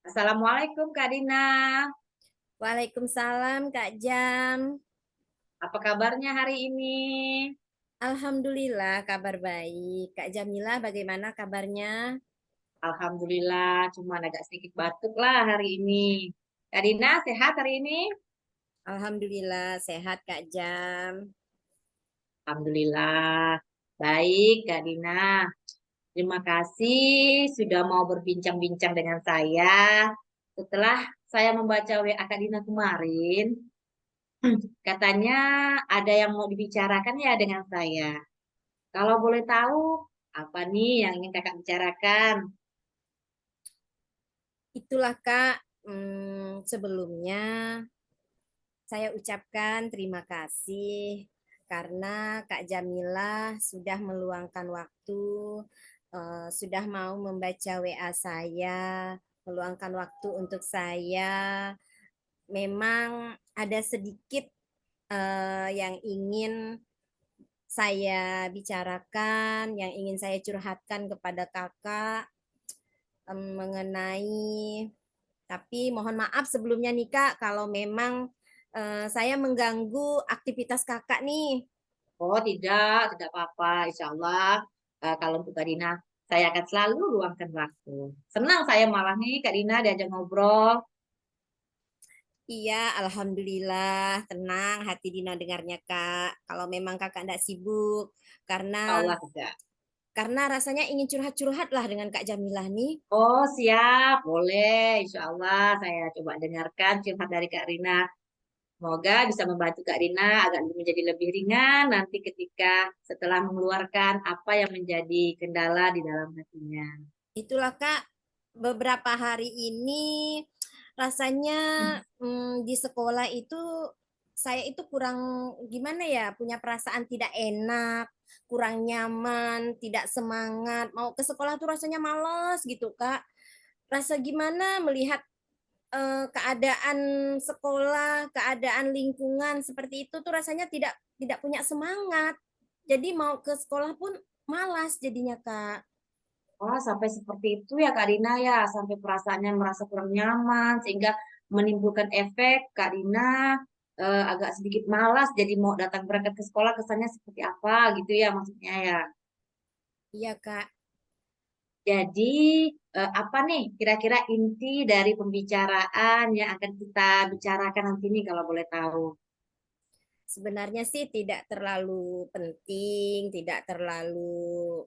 Assalamualaikum Kak Dina. Waalaikumsalam Kak Jam. Apa kabarnya hari ini? Alhamdulillah kabar baik. Kak Jamila bagaimana kabarnya? Alhamdulillah, cuma agak sedikit batuk lah hari ini. Kak Dina sehat hari ini? Alhamdulillah sehat Kak Jam. Alhamdulillah. Baik Kak Dina. Terima kasih sudah mau berbincang-bincang dengan saya. Setelah saya membaca WA Kak Dina kemarin, katanya ada yang mau dibicarakan ya dengan saya. Kalau boleh tahu, apa nih yang ingin kakak bicarakan? Itulah Kak, sebelumnya saya ucapkan terima kasih karena Kak Jamila sudah meluangkan waktu, sudah mau membaca WA saya, meluangkan waktu untuk saya. Memang ada sedikit yang ingin saya bicarakan, yang ingin saya curhatkan kepada kakak mengenai, tapi mohon maaf sebelumnya nih kak, kalau memang saya mengganggu aktivitas kakak nih. Oh tidak apa-apa. Insya Allah kalau untuk Kak Dina, saya akan selalu luangkan waktu. Senang saya malah nih Kak Dina diajak ngobrol. Iya, alhamdulillah, tenang hati Dina dengarnya kak. Kalau memang kakak tidak sibuk, karena Insya Allah tidak. rasanya ingin curhat-curhat lah dengan Kak Jamilah nih. Oh siap, boleh. Insya Allah saya coba dengarkan curhat dari Kak Rina. Semoga bisa membantu Kak Rina agar menjadi lebih ringan nanti ketika setelah mengeluarkan apa yang menjadi kendala di dalam hatinya. Itulah Kak, beberapa hari ini rasanya di sekolah itu saya itu kurang gimana ya, punya perasaan tidak enak, kurang nyaman, tidak semangat. Mau ke sekolah tuh rasanya males gitu Kak. Rasa gimana melihat keadaan sekolah, keadaan lingkungan seperti itu tuh rasanya tidak tidak punya semangat. Jadi mau ke sekolah pun malas jadinya Kak. Wah, sampai seperti itu ya Kak Dina ya, sampai perasaannya merasa kurang nyaman sehingga menimbulkan efek Kak Dina agak sedikit malas jadi mau datang berangkat ke sekolah kesannya seperti apa gitu ya maksudnya ya. Iya Kak. Jadi apa nih kira-kira inti dari pembicaraan yang akan kita bicarakan nanti nih kalau boleh tahu? Sebenarnya sih tidak terlalu penting, tidak terlalu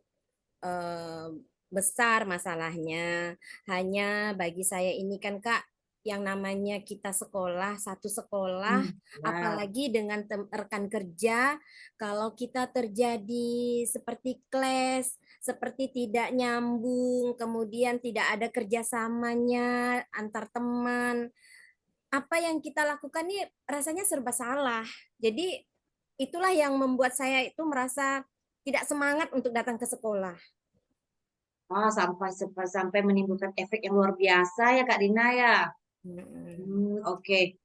eh, besar masalahnya. Hanya bagi saya ini kan Kak, yang namanya kita sekolah, satu sekolah, Benar. apalagi dengan rekan kerja, kalau kita terjadi seperti clash, seperti tidak nyambung, kemudian tidak ada kerjasamanya antar teman, apa yang kita lakukan nih rasanya serba salah. Jadi itulah yang membuat saya itu merasa tidak semangat untuk datang ke sekolah. Oh, sampai menimbulkan efek yang luar biasa ya Kak Dina ya. Mm. Oke.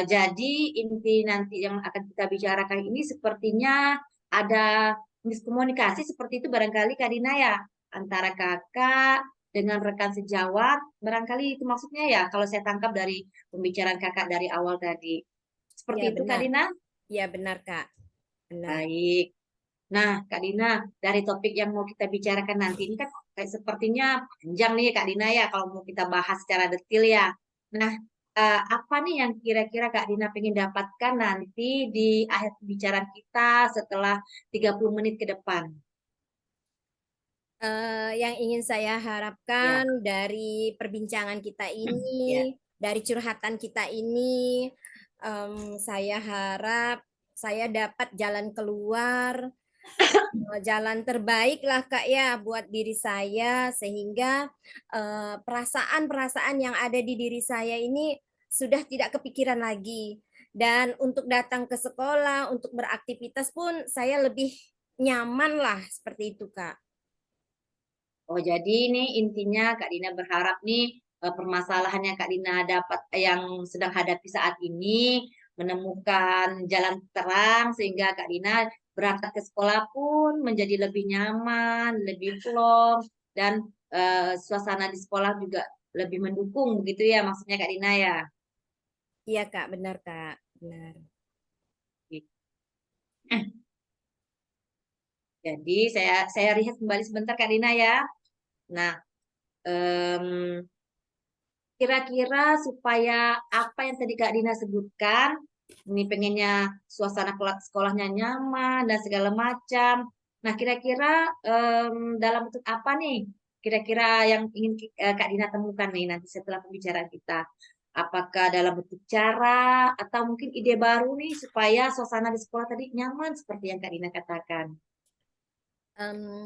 Jadi inti nanti yang akan kita bicarakan ini sepertinya ada miskomunikasi seperti itu barangkali Kak Dina ya antara kakak dengan rekan sejawat barangkali itu maksudnya ya kalau saya tangkap dari pembicaraan kakak dari awal tadi. Ya Seperti itu Kak benar, Dina? ya benar Kak, benar. Baik. Nah, Kak Dina, dari topik yang mau kita bicarakan nanti ini kan kayak sepertinya panjang nih Kak Dina ya kalau mau kita bahas secara detail ya. Nah, apa nih yang kira-kira Kak Dina pengen dapatkan nanti di akhir pembicaraan kita setelah 30 menit ke depan? Yang ingin saya Ya, harapkan dari perbincangan kita ya. ini, dari curhatan kita ini, saya harap saya dapat jalan keluar, jalan terbaik lah Kak ya buat diri saya sehingga perasaan-perasaan yang ada di diri saya ini sudah tidak kepikiran lagi. Dan untuk datang ke sekolah, untuk beraktivitas pun saya lebih nyaman lah seperti itu Kak. Oh, jadi ini intinya Kak Dina berharap nih permasalahan yang Kak Dina dapat yang sedang hadapi saat ini menemukan jalan terang sehingga Kak Dina berangkat ke sekolah pun menjadi lebih nyaman, lebih plong dan suasana di sekolah juga lebih mendukung begitu ya maksudnya Kak Dina ya. Iya Kak, benar Kak, benar. Jadi saya lihat kembali sebentar Kak Dina ya. Nah, em, kira-kira supaya apa yang tadi Kak Dina sebutkan, ini pengennya suasana sekolahnya nyaman dan segala macam. Nah, kira-kira dalam bentuk apa nih? Kira-kira yang ingin Kak Dina temukan nih nanti setelah pembicaraan kita. Apakah dalam bentuk cara atau mungkin ide baru nih supaya suasana di sekolah tadi nyaman seperti yang Kak Dina katakan.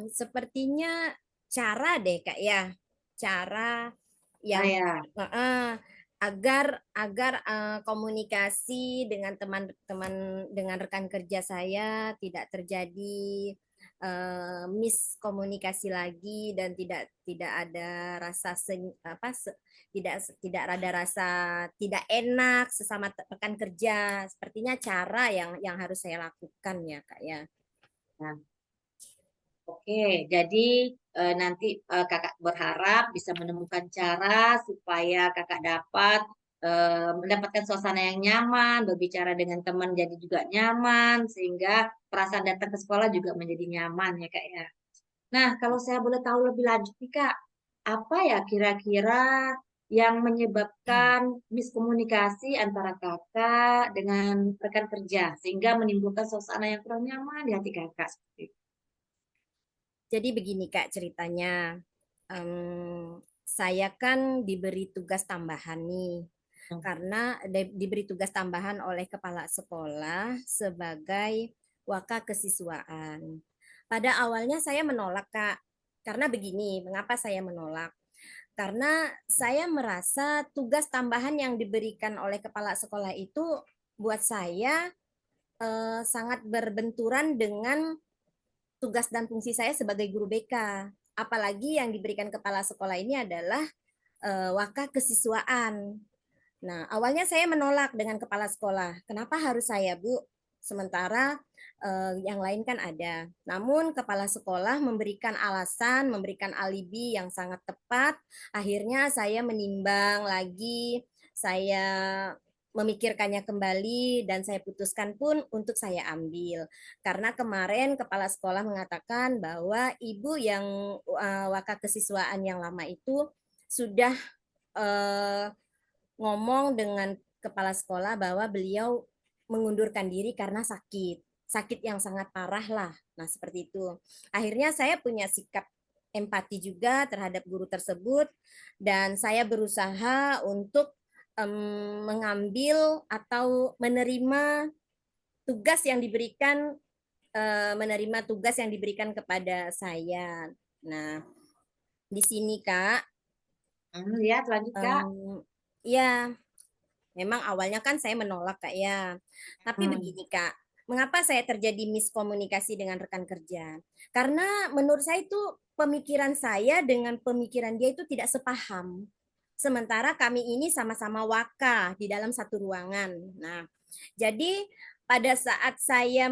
Sepertinya cara deh Kak ya, cara Ah yang ya, agar agar komunikasi dengan teman-teman dengan rekan kerja saya tidak terjadi miskomunikasi lagi dan tidak ada rasa tidak ada rasa tidak enak sesama rekan kerja. Sepertinya cara yang harus saya lakukan ya Kak ya. nah, oke, jadi nanti kakak berharap bisa menemukan cara supaya kakak dapat mendapatkan suasana yang nyaman, berbicara dengan teman jadi juga nyaman, sehingga perasaan datang ke sekolah juga menjadi nyaman ya kak ya. Nah, kalau saya boleh tahu lebih lanjut nih kak, apa ya kira-kira yang menyebabkan miskomunikasi antara kakak dengan rekan kerja, sehingga menimbulkan suasana yang kurang nyaman di hati kakak seperti itu. Jadi begini Kak ceritanya. Saya kan diberi tugas tambahan nih. Karena diberi tugas tambahan oleh kepala sekolah sebagai waka kesiswaan. Pada awalnya saya menolak Kak. Karena begini, mengapa saya menolak? Karena saya merasa tugas tambahan yang diberikan oleh kepala sekolah itu buat saya sangat berbenturan dengan tugas dan fungsi saya sebagai guru BK. Apalagi yang diberikan kepala sekolah ini adalah waka kesiswaan. Nah, awalnya saya menolak dengan kepala sekolah. Kenapa harus saya, Bu? Sementara yang lain kan ada. Namun kepala sekolah memberikan alasan, memberikan alibi yang sangat tepat. Akhirnya saya menimbang lagi, saya memikirkannya kembali dan saya putuskan pun untuk saya ambil. Karena kemarin kepala sekolah mengatakan bahwa ibu yang waka kesiswaan yang lama itu sudah eh, ngomong dengan kepala sekolah bahwa beliau mengundurkan diri karena sakit yang sangat parah lah. Nah, seperti itu. Akhirnya saya punya sikap empati juga terhadap guru tersebut dan saya berusaha untuk mengambil atau menerima tugas yang diberikan menerima tugas yang diberikan kepada saya. Nah, di sini Kak, Lihat lanjut kak. ya memang awalnya kan saya menolak Kak ya. Tapi Hmm. begini Kak, mengapa saya terjadi miskomunikasi dengan rekan kerja? Karena menurut saya itu pemikiran saya dengan pemikiran dia itu tidak sepaham. Sementara kami ini sama-sama waka di dalam satu ruangan. Nah, jadi pada saat saya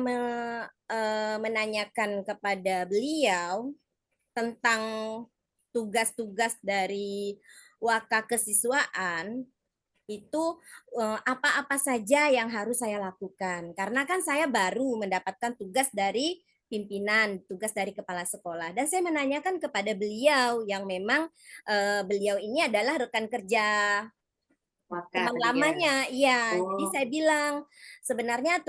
menanyakan kepada beliau tentang tugas-tugas dari waka kesiswaan, itu apa-apa saja yang harus saya lakukan. Karena kan saya baru mendapatkan tugas dari pimpinan, tugas dari kepala sekolah. Dan saya menanyakan kepada beliau yang memang beliau ini adalah rekan kerja Maka teman tadi ya. lamanya, iya. Jadi Oh, saya bilang, sebenarnya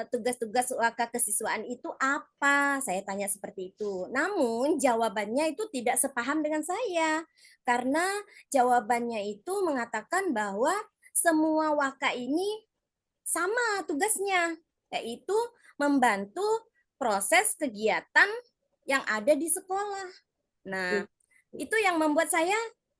tugas-tugas waka kesiswaan itu apa? Saya tanya seperti itu. Namun jawabannya itu tidak sepaham dengan saya. Karena jawabannya itu mengatakan bahwa semua waka ini sama tugasnya, yaitu membantu proses kegiatan yang ada di sekolah. Nah, gitu. itu yang membuat saya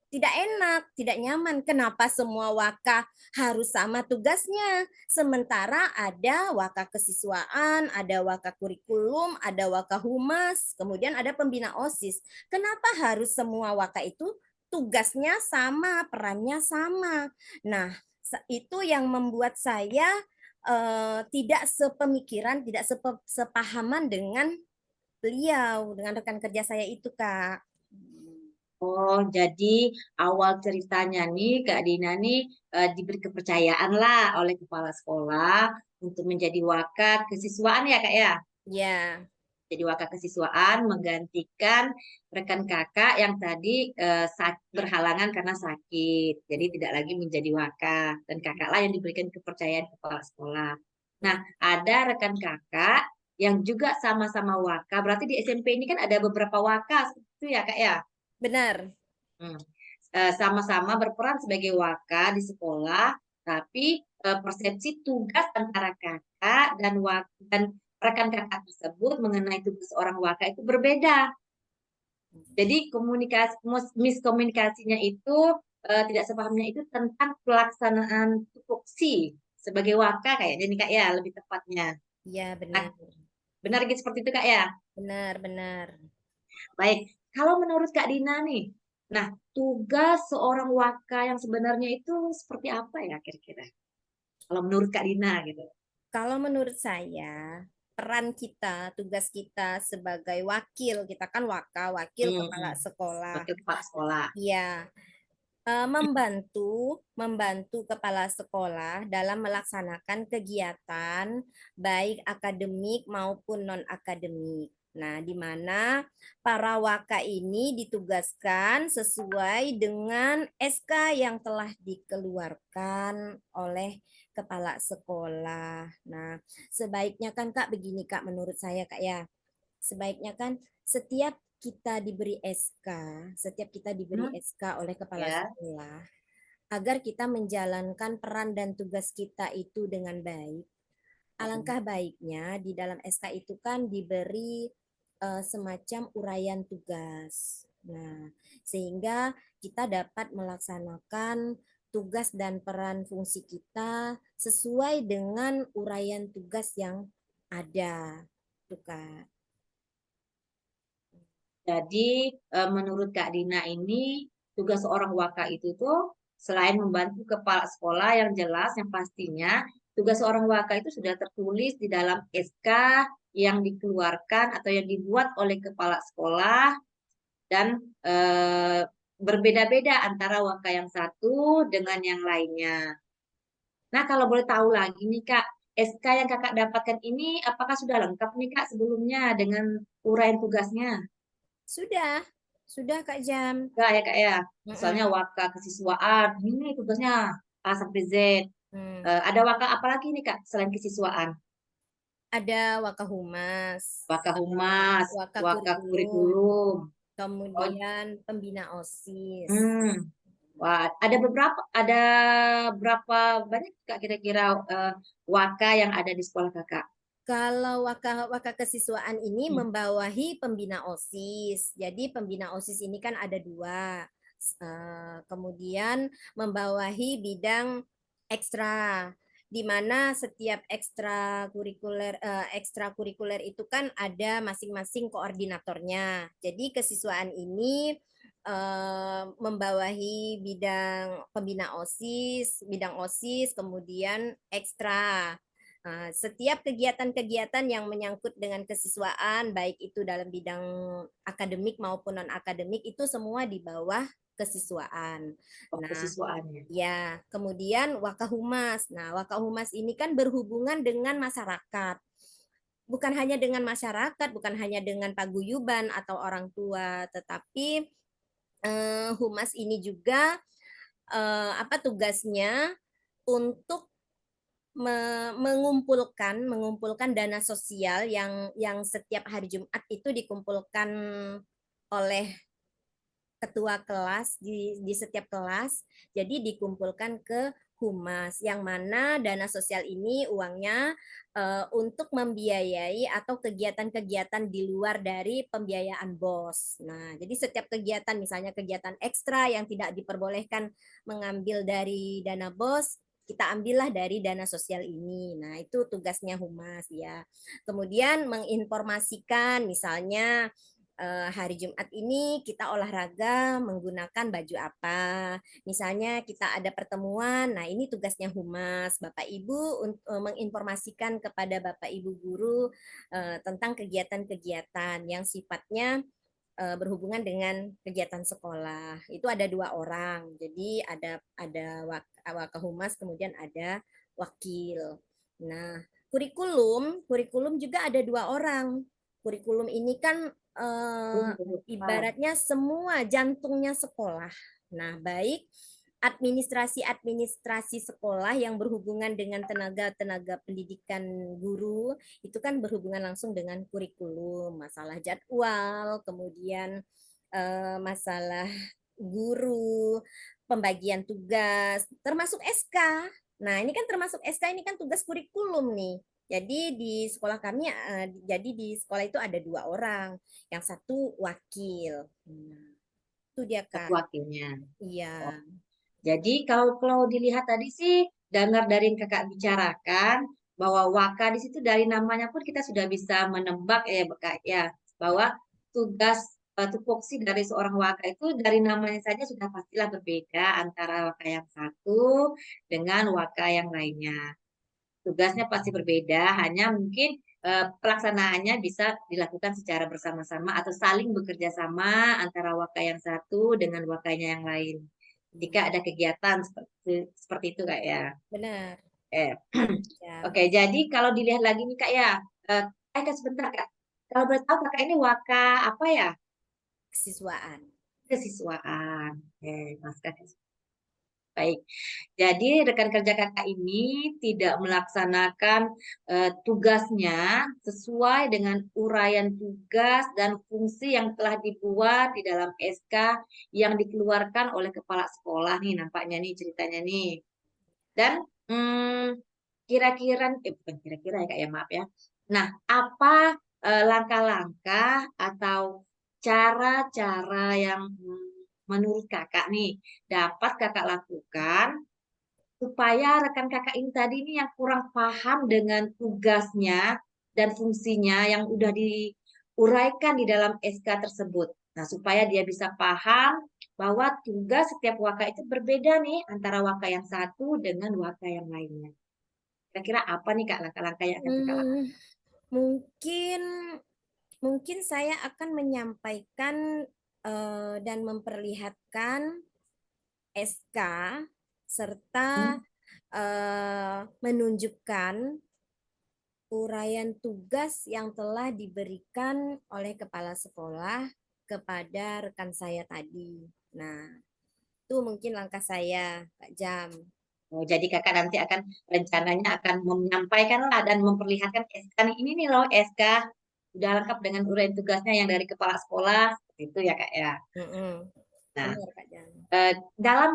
tidak enak, tidak nyaman. Kenapa semua waka harus sama tugasnya? Sementara ada waka kesiswaan, ada waka kurikulum, ada waka humas, kemudian ada pembina OSIS. Kenapa harus semua waka itu tugasnya sama, perannya sama? Nah, itu yang membuat saya tidak sepemikiran, tidak sepahaman dengan beliau, dengan rekan kerja saya itu, Kak. Oh, jadi awal ceritanya nih Kak Dina nih diberi kepercayaan lah oleh kepala sekolah untuk menjadi wakat kesiswaan ya Kak ya. Ya, Jadi wakat kesiswaan menggantikan rekan kakak yang tadi berhalangan karena sakit. Jadi tidak lagi menjadi wakat dan kakaklah yang diberikan kepercayaan kepala sekolah. Nah, ya, ada rekan kakak yang juga sama-sama waka. Berarti di SMP ini kan ada beberapa waka, itu ya Kak ya. benar. Hmm. Sama-sama berperan sebagai waka di sekolah, tapi persepsi tugas antara kakak dan rekan kakak tersebut mengenai tugas orang waka itu berbeda. Jadi miskomunikasinya itu tidak sepahamnya itu tentang pelaksanaan tupoksi sebagai waka kayaknya nih Kak ya lebih tepatnya. Ya, Nah, benar. benar gitu seperti itu Kak ya. Benar, benar. Baik, kalau menurut Kak Dina nih, nah tugas seorang waka yang sebenarnya itu seperti apa ya kira-kira? Kalau menurut Kak Dina gitu. Kalau menurut saya, peran kita, tugas kita sebagai wakil, kita kan wakil Hmm, kepala hmm. sekolah. Wakil kepala sekolah. Ya, membantu kepala sekolah dalam melaksanakan kegiatan baik akademik maupun non-akademik. Nah, di mana para waka ini ditugaskan sesuai dengan SK yang telah dikeluarkan oleh kepala sekolah. Nah, sebaiknya kan Kak begini Kak menurut saya Kak ya. Sebaiknya kan setiap kita diberi SK, setiap kita diberi Hmm, SK oleh kepala ya. sekolah, agar kita menjalankan peran dan tugas kita itu dengan baik. Hmm. Alangkah baiknya di dalam SK itu kan diberi semacam uraian tugas. Nah, sehingga kita dapat melaksanakan tugas dan peran fungsi kita sesuai dengan uraian tugas yang ada. Tuh, Kak. Jadi menurut Kak Dina ini tugas seorang waka itu tuh selain membantu kepala sekolah yang jelas, yang pastinya tugas seorang waka itu sudah tertulis di dalam SK yang dikeluarkan atau yang dibuat oleh kepala sekolah dan eh, berbeda-beda antara waka yang satu dengan yang lainnya. Nah, kalau boleh tahu lagi nih Kak, SK yang Kakak dapatkan ini apakah sudah lengkap nih Kak sebelumnya dengan uraian tugasnya? Sudah, sudah Kak Jam. Enggak ya Kak ya. Misalnya Mm-mm. waka kesiswaan, ini tugasnya A sampai Z. Hmm. Ada waka apa lagi nih Kak selain kesiswaan? Ada Wakahumas, Waka humas, Waka waka Kurikulum, kurikulum. Oh, kemudian Pembina OSIS. hmm. Wah, ada berapa banyak Kak kira-kira waka yang ada di sekolah Kakak? Kalau waka kesiswaan ini Hmm. membawahi pembina OSIS. Jadi pembina OSIS ini kan ada dua. Kemudian membawahi bidang ekstra, di mana setiap ekstrakurikuler itu kan ada masing-masing koordinatornya. Jadi kesiswaan ini membawahi bidang pembina OSIS, bidang OSIS, kemudian ekstra. Setiap kegiatan-kegiatan yang menyangkut dengan kesiswaan, baik itu dalam bidang akademik maupun non-akademik, itu semua di bawah kesiswaan. Oh, Nah, kesiswaannya. ya, kemudian Wakahumas. Nah, Wakahumas ini kan berhubungan dengan masyarakat. Bukan hanya dengan masyarakat, bukan hanya dengan paguyuban atau orang tua, tetapi humas ini juga apa tugasnya untuk mengumpulkan dana sosial yang setiap hari Jumat itu dikumpulkan oleh ketua kelas di setiap kelas. Jadi dikumpulkan ke humas yang mana dana sosial ini uangnya untuk membiayai atau kegiatan-kegiatan di luar dari pembiayaan BOS. Nah, jadi setiap kegiatan misalnya kegiatan ekstra yang tidak diperbolehkan mengambil dari dana BOS, kita ambillah dari dana sosial ini. Nah, itu tugasnya humas ya. Kemudian menginformasikan misalnya hari Jumat ini kita olahraga menggunakan baju apa. Misalnya kita ada pertemuan, nah ini tugasnya humas, Bapak Ibu menginformasikan kepada Bapak Ibu guru tentang kegiatan-kegiatan yang sifatnya berhubungan dengan kegiatan sekolah. Itu ada 2 orang. Jadi ada wakahumas, kemudian ada wakil. Nah, kurikulum juga ada 2 orang. Kurikulum ini kan ibaratnya semua jantungnya sekolah. Nah, baik administrasi sekolah yang berhubungan dengan tenaga pendidikan guru itu kan berhubungan langsung dengan kurikulum, masalah jadwal, kemudian masalah guru, pembagian tugas, termasuk SK. Nah, ini kan termasuk SK, ini kan tugas kurikulum nih. Jadi di sekolah itu ada 2 orang, yang satu wakil. Nah, itu dia Satu Kak. wakilnya. Oh, Iya. jadi kalau dilihat tadi sih, dengar dari yang kakak bicarakan bahwa waka di situ dari namanya pun kita sudah bisa menebak Kak, ya bahwa tugas tupoksi dari seorang waka itu dari namanya saja sudah pastilah berbeda antara waka yang satu dengan waka yang lainnya. Tugasnya pasti berbeda, hanya mungkin pelaksanaannya bisa dilakukan secara bersama-sama atau saling bekerja sama antara waka yang satu dengan wakanya yang lain. Jika ada kegiatan seperti itu Kak ya. Benar. Eh, Ya, Oke, jadi kalau dilihat lagi nih Kak ya, Kak sebentar Kak. Kalau boleh tahu Kakak ini waka apa ya? kesiswaan. Kesiswaan. Mas Kak. Baik. Jadi rekan kerja kakak ini tidak melaksanakan tugasnya sesuai dengan uraian tugas dan fungsi yang telah dibuat di dalam SK yang dikeluarkan oleh kepala sekolah nih nampaknya nih ceritanya nih. Dan kira-kira, bukan kira-kira ya kak ya maaf ya. Nah, apa langkah-langkah atau cara-cara yang menurut kakak nih dapat kakak lakukan supaya rekan kakak ini tadi ini yang kurang paham dengan tugasnya dan fungsinya yang udah diuraikan di dalam SK tersebut. Nah, supaya dia bisa paham bahwa tugas setiap waka itu berbeda nih antara waka yang satu dengan waka yang lainnya. Kira-kira apa nih Kak langkah-langkah yang akan kakak lakukan? Hmm, mungkin mungkin saya akan menyampaikan dan memperlihatkan SK serta menunjukkan uraian tugas yang telah diberikan oleh kepala sekolah kepada rekan saya tadi. Nah, itu mungkin langkah saya, Kak Jam. Oh, jadi kakak nanti akan rencananya akan menyampaikan lah dan memperlihatkan SK ini nih loh SK udah lengkap dengan uraian tugasnya yang dari kepala sekolah itu ya kak ya. Mm-mm. Nah, Benar, Kak Jam. dalam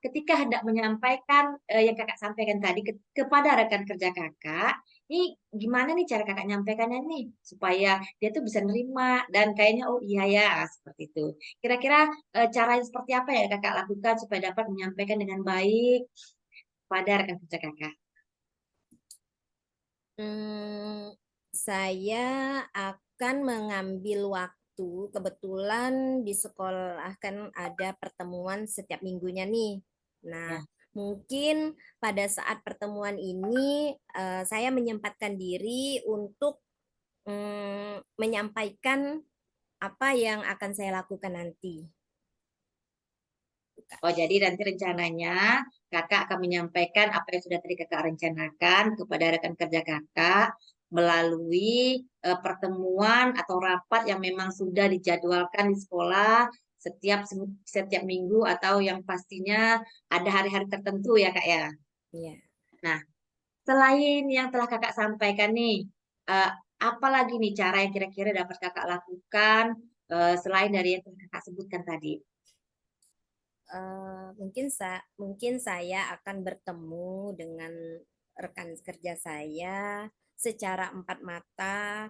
ketika hendak menyampaikan yang kakak sampaikan tadi kepada rekan kerja kakak, ini gimana nih cara kakak nyampaikannya nih supaya dia tuh bisa nerima dan kayaknya oh iya ya seperti itu. Kira-kira cara seperti apa ya kakak lakukan supaya dapat menyampaikan dengan baik pada rekan kerja kakak? Hmm, saya akan mengambil waktu, kebetulan di sekolah kan ada pertemuan setiap minggunya nih. Nah, Ya. mungkin pada saat pertemuan ini saya menyempatkan diri untuk menyampaikan apa yang akan saya lakukan nanti. Oh, jadi nanti rencananya kakak akan menyampaikan apa yang sudah tadi kakak rencanakan kepada rekan kerja kakak melalui pertemuan atau rapat yang memang sudah dijadwalkan di sekolah setiap minggu atau yang pastinya ada hari-hari tertentu ya kak ya. Iya. Nah, selain yang telah kakak sampaikan nih, eh, apa lagi nih cara yang kira-kira dapat kakak lakukan selain dari yang telah kakak sebutkan tadi? Mungkin saya akan bertemu dengan rekan kerja saya secara empat mata.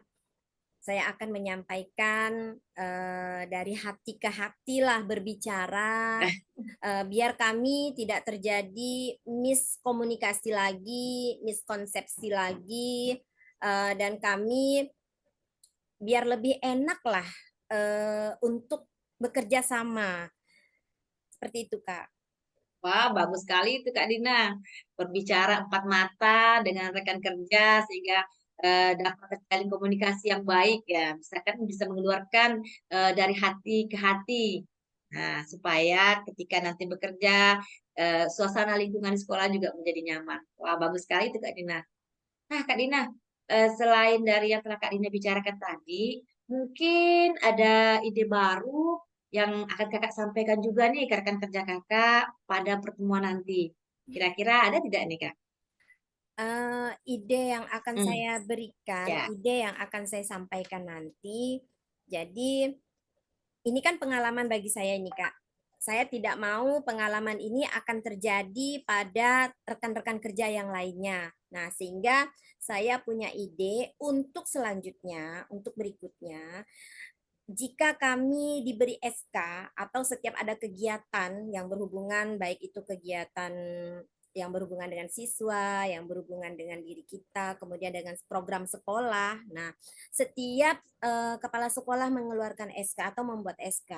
Saya akan menyampaikan dari hati ke hati lah berbicara, biar kami tidak terjadi miskomunikasi lagi, miskonsepsi lagi, dan kami biar lebih enak lah untuk bekerja sama. Seperti itu, Kak. Wah, bagus sekali itu Kak Dina. Berbicara empat mata dengan rekan kerja sehingga dapat terjalin komunikasi yang baik ya, misalkan bisa mengeluarkan, dari hati ke hati. Nah, supaya ketika nanti bekerja, suasana lingkungan di sekolah juga menjadi nyaman. Wah, bagus sekali itu, Kak Dina. Nah, Kak Dina, selain dari yang telah Kak Dina bicarakan tadi, mungkin ada ide baru yang akan Kakak sampaikan juga nih ke rekan kerja Kakak pada pertemuan nanti. Kira-kira ada tidak nih, Kak? Ide yang akan Hmm, saya berikan, ya. ide yang akan saya sampaikan nanti. Jadi, ini kan pengalaman bagi saya ini, Kak. Saya tidak mau pengalaman ini akan terjadi pada rekan-rekan kerja yang lainnya. Nah, sehingga saya punya ide untuk selanjutnya, untuk berikutnya, jika kami diberi SK atau setiap ada kegiatan yang berhubungan, baik itu kegiatan yang berhubungan dengan siswa, yang berhubungan dengan diri kita, kemudian dengan program sekolah. Nah, setiap kepala sekolah mengeluarkan SK atau membuat SK,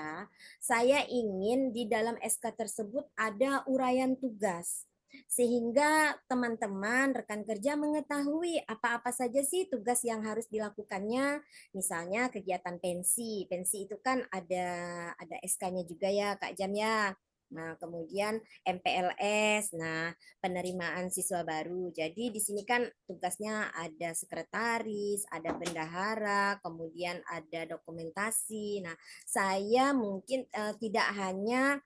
saya ingin di dalam SK tersebut ada uraian tugas sehingga teman-teman rekan kerja mengetahui apa-apa saja sih tugas yang harus dilakukannya. Misalnya kegiatan pensi, pensi itu kan ada SK-nya juga ya Kak Jam ya. Nah, kemudian MPLS, nah penerimaan siswa baru. Jadi di sini kan tugasnya ada sekretaris, ada bendahara, kemudian ada dokumentasi. Nah, saya mungkin tidak hanya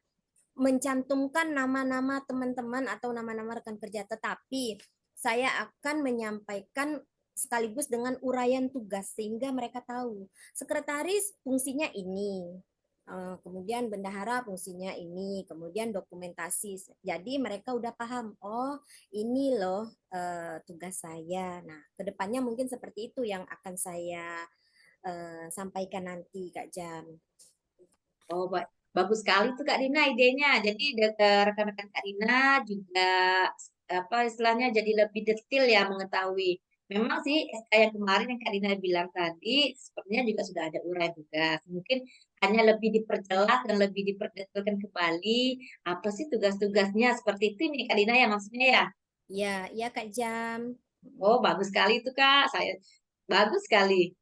mencantumkan nama-nama teman-teman atau nama-nama rekan kerja, tetapi saya akan menyampaikan sekaligus dengan uraian tugas sehingga mereka tahu sekretaris fungsinya ini, kemudian bendahara fungsinya ini, kemudian dokumentasi. Jadi mereka udah paham, oh ini loh tugas saya. Nah, kedepannya mungkin seperti itu yang akan saya sampaikan nanti Kak Jam. Oh, bagus sekali tuh Kak Dina idenya. Jadi rekan-rekan Kak Dina juga apa istilahnya jadi lebih detail ya mengetahui. Memang sih kayak kemarin yang Kak Dina bilang tadi, sepertinya juga sudah ada uraian tugas. Mungkin hanya lebih diperjelas dan lebih diperdetailkan kembali apa sih tugas-tugasnya seperti itu nih Kak Dina ya maksudnya ya. Ya, iya Kak Jam. Oh, bagus sekali itu Kak. Bagus sekali.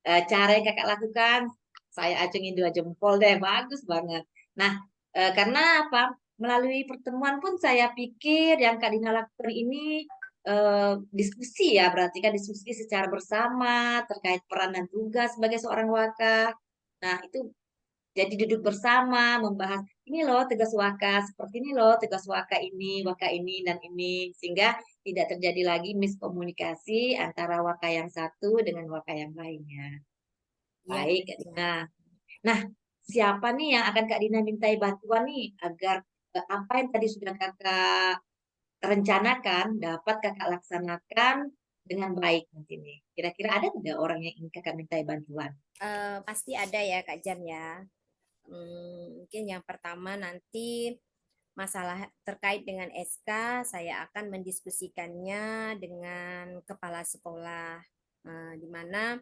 Cara yang Kakak lakukan, saya acungin 2 jempol deh, bagus banget. Nah, karena apa, melalui pertemuan pun saya pikir yang Kak Dina lakukan ini diskusi ya, berarti kan diskusi secara bersama terkait peran dan tugas sebagai seorang wakil. Nah, itu jadi duduk bersama, membahas ini loh tugas waka, seperti ini loh tugas waka ini dan ini, sehingga tidak terjadi lagi miskomunikasi antara waka yang satu dengan waka yang lainnya. Iya Baik, Kak Kak Dina. Jam. Nah, siapa nih yang akan Kak Dina mintai bantuan nih agar apa yang tadi sudah Kakak rencanakan dapat Kakak laksanakan dengan baik nanti nih. Kira-kira ada tidak orang yang ingin Kakak mintai bantuan? Pasti ada ya Kak Jam ya. Mungkin yang pertama nanti masalah terkait dengan SK, saya akan mendiskusikannya dengan kepala sekolah, di mana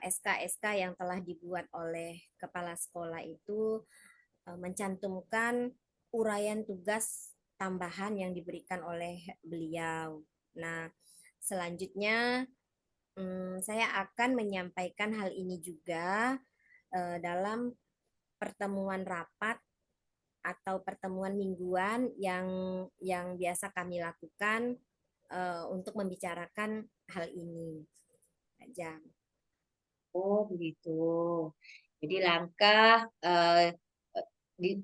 SK-SK yang telah dibuat oleh kepala sekolah itu mencantumkan uraian tugas tambahan yang diberikan oleh beliau. Nah, selanjutnya saya akan menyampaikan hal ini juga dalam pertemuan rapat atau pertemuan mingguan yang biasa kami lakukan untuk membicarakan hal ini aja. Oh, begitu. Jadi di,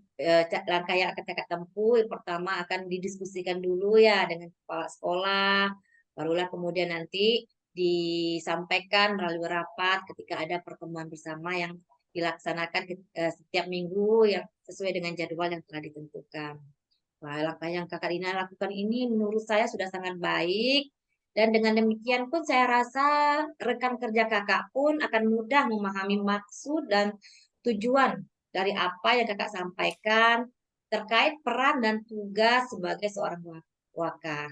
langkah yang akan kakak tempuh, yang pertama akan didiskusikan dulu ya dengan kepala sekolah, barulah kemudian nanti disampaikan melalui rapat ketika ada pertemuan bersama yang dilaksanakan setiap minggu yang sesuai dengan jadwal yang telah ditentukan. Wah, langkah yang Kakak Dina lakukan ini menurut saya sudah sangat baik. Dan dengan demikian pun saya rasa rekan kerja kakak pun akan mudah memahami maksud dan tujuan dari apa yang kakak sampaikan terkait peran dan tugas sebagai seorang waka.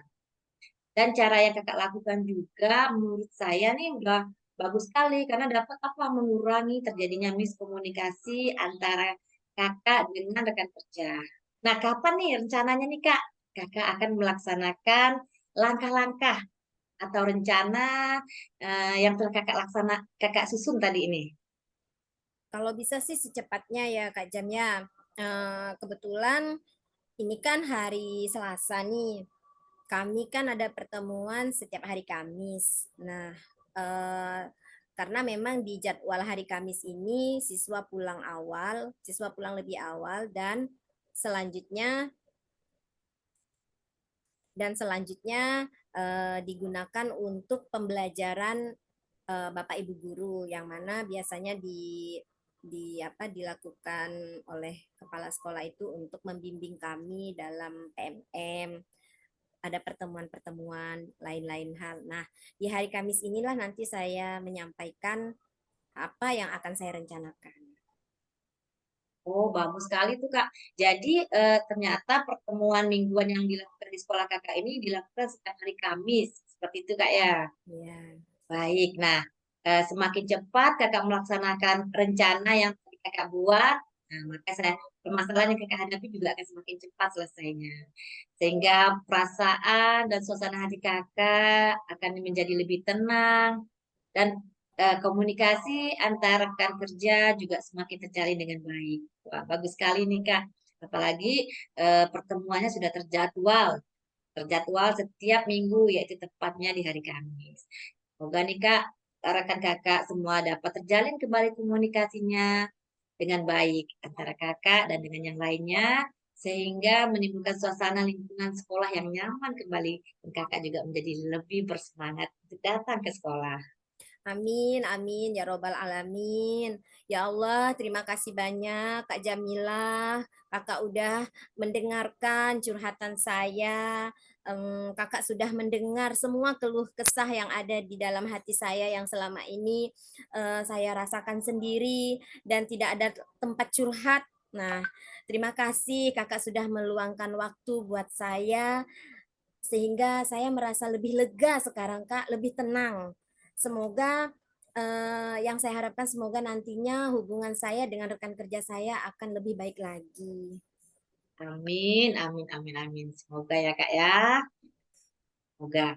Dan cara yang kakak lakukan juga menurut saya nih udah bagus sekali karena dapat apa mengurangi terjadinya miskomunikasi antara kakak dengan rekan kerja. Nah, kapan nih rencananya nih Kak? Kakak akan melaksanakan langkah-langkah atau rencana yang telah kakak susun tadi ini? Kalau bisa sih secepatnya ya Kak Jam ya. Kebetulan ini kan hari Selasa nih. Kami kan ada pertemuan setiap hari Kamis. Nah, eh, karena memang di jadwal hari Kamis ini siswa pulang lebih awal selanjutnya selanjutnya digunakan untuk pembelajaran Bapak Ibu guru yang mana biasanya dilakukan oleh kepala sekolah itu untuk membimbing kami dalam PMM, ada pertemuan-pertemuan lain-lain hal. Nah, di hari Kamis inilah nanti saya menyampaikan apa yang akan saya rencanakan. Oh, bagus sekali tuh, Kak. Jadi, ternyata pertemuan mingguan yang dilakukan di sekolah Kakak ini dilakukan setiap hari Kamis, seperti itu, Kak, ya? Ya. Baik. Nah, semakin cepat Kakak melaksanakan rencana yang tadi Kakak buat, nah, maka permasalahan yang Kakak hadapi juga akan semakin cepat selesainya. Sehingga perasaan dan suasana hati Kakak akan menjadi lebih tenang dan komunikasi antara rekan kerja juga semakin terjalin dengan baik. Wah, bagus sekali nih, Kak. Apalagi pertemuannya sudah terjadwal setiap minggu, yaitu tepatnya di hari Kamis. Semoga nih Kak, rekan Kakak semua dapat terjalin kembali komunikasinya dengan baik antara Kakak dan dengan yang lainnya, sehingga menimbulkan suasana lingkungan sekolah yang nyaman kembali, dan Kakak juga menjadi lebih bersemangat untuk datang ke sekolah. Amin, amin, ya robbal alamin. Ya Allah, terima kasih banyak Kak Jamilah. Kakak udah mendengarkan curhatan saya. Kakak sudah mendengar semua keluh kesah yang ada di dalam hati saya yang selama ini saya rasakan sendiri dan tidak ada tempat curhat. Nah, terima kasih Kakak sudah meluangkan waktu buat saya sehingga saya merasa lebih lega sekarang Kak, lebih tenang. Semoga yang saya harapkan semoga nantinya hubungan saya dengan rekan kerja saya akan lebih baik lagi. Amin, amin, amin, amin. Semoga ya Kak ya, semoga.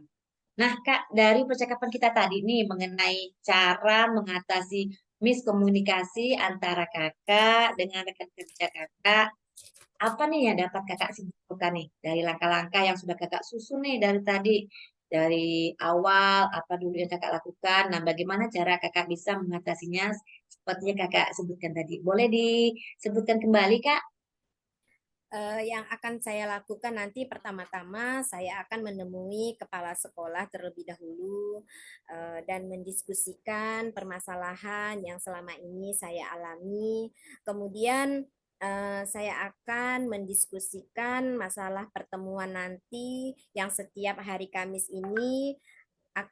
Nah Kak, dari percakapan kita tadi nih mengenai cara mengatasi miskomunikasi antara Kakak dengan rekan kerja Kakak, apa nih yang dapat Kakak simpulkan nih dari langkah-langkah yang sudah Kakak susun nih dari tadi? Dari awal, apa dulu yang Kakak lakukan? Nah, bagaimana cara Kakak bisa mengatasinya seperti yang Kakak sebutkan tadi? Boleh disebutkan kembali, Kak? Yang akan saya lakukan nanti pertama-tama saya akan menemui kepala sekolah terlebih dahulu dan mendiskusikan permasalahan yang selama ini saya alami. Kemudian saya akan mendiskusikan masalah pertemuan nanti yang setiap hari Kamis ini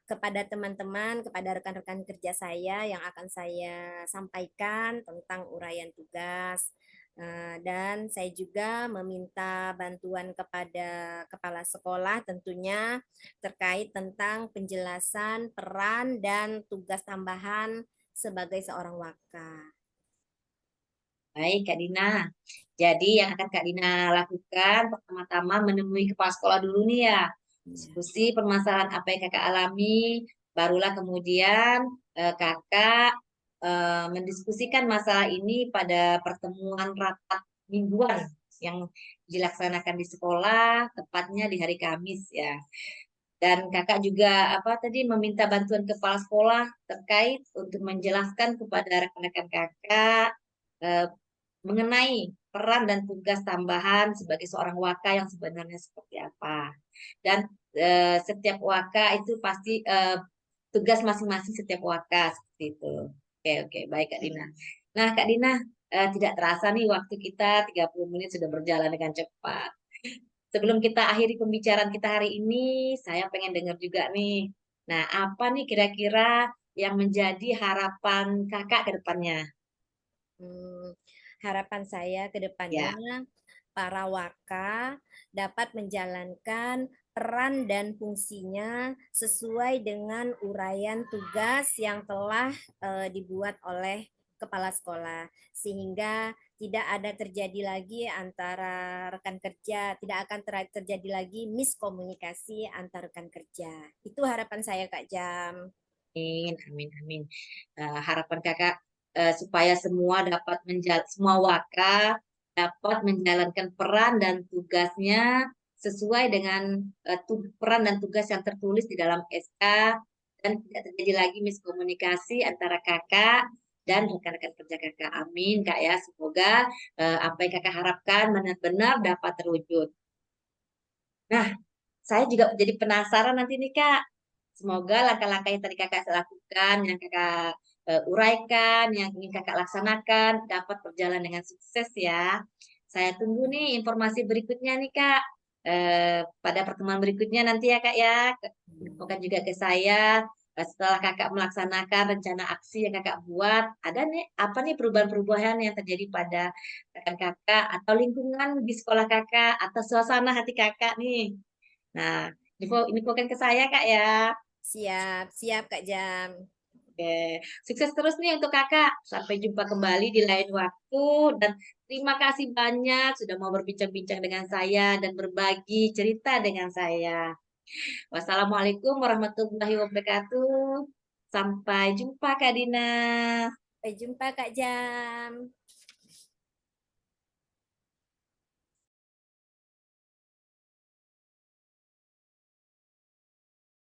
kepada teman-teman, kepada rekan-rekan kerja saya yang akan saya sampaikan tentang uraian tugas. Dan saya juga meminta bantuan kepada kepala sekolah tentunya terkait tentang penjelasan peran dan tugas tambahan sebagai seorang waka. Baik, Kak Dina. Jadi yang akan Kak Dina lakukan pertama-tama menemui kepala sekolah dulu nih ya. Ya. Diskusi permasalahan apa yang Kakak alami, barulah kemudian Kakak mendiskusikan masalah ini pada pertemuan rapat mingguan yang dilaksanakan di sekolah, tepatnya di hari Kamis ya. Dan Kakak juga apa tadi meminta bantuan kepala sekolah terkait untuk menjelaskan kepada rekan-rekan Kakak eh, mengenai peran dan tugas tambahan sebagai seorang waka yang sebenarnya seperti apa. Dan setiap waka itu pasti tugas masing-masing setiap waka seperti itu. Oke, oke, baik Kak Dina. Nah, Kak Dina, tidak terasa nih waktu kita 30 menit sudah berjalan dengan cepat. Sebelum kita akhiri pembicaraan kita hari ini, saya pengen dengar juga nih. Nah, apa nih kira-kira yang menjadi harapan Kakak ke depannya? Hmm, harapan saya ke Ya. depannya para waka dapat menjalankan peran dan fungsinya sesuai dengan uraian tugas yang telah dibuat oleh kepala sekolah sehingga tidak ada terjadi lagi antara rekan kerja, tidak akan terjadi lagi miskomunikasi antar rekan kerja. Itu harapan saya Kak Jam. Amin, amin, amin. Harapan kakak supaya semua dapat semua waka dapat menjalankan peran dan tugasnya sesuai dengan peran dan tugas yang tertulis di dalam SK dan tidak terjadi lagi miskomunikasi antara kakak dan rekan-rekan kerja kakak. Amin, Kak ya. Semoga apa yang kakak harapkan benar-benar dapat terwujud. Nah, saya juga jadi penasaran nanti nih Kak. Semoga langkah-langkah yang tadi kakak lakukan, yang kakak uraikan, yang ingin kakak laksanakan dapat berjalan dengan sukses ya. Saya tunggu nih informasi berikutnya nih Kak. Pada pertemuan berikutnya nanti ya Kak ya. Infokan juga ke saya setelah kakak melaksanakan rencana aksi yang kakak buat. Ada nih apa nih perubahan-perubahan yang terjadi pada rekan kakak atau lingkungan di sekolah kakak atau suasana hati kakak nih. Nah, infokan ke saya Kak ya. Siap, siap Kak Jam. Oke, sukses terus nih untuk kakak. Sampai jumpa kembali di lain waktu dan terima kasih banyak sudah mau berbincang-bincang dengan saya dan berbagi cerita dengan saya. Wassalamualaikum warahmatullahi wabarakatuh. Sampai jumpa Kak Dina. Sampai jumpa Kak Jam.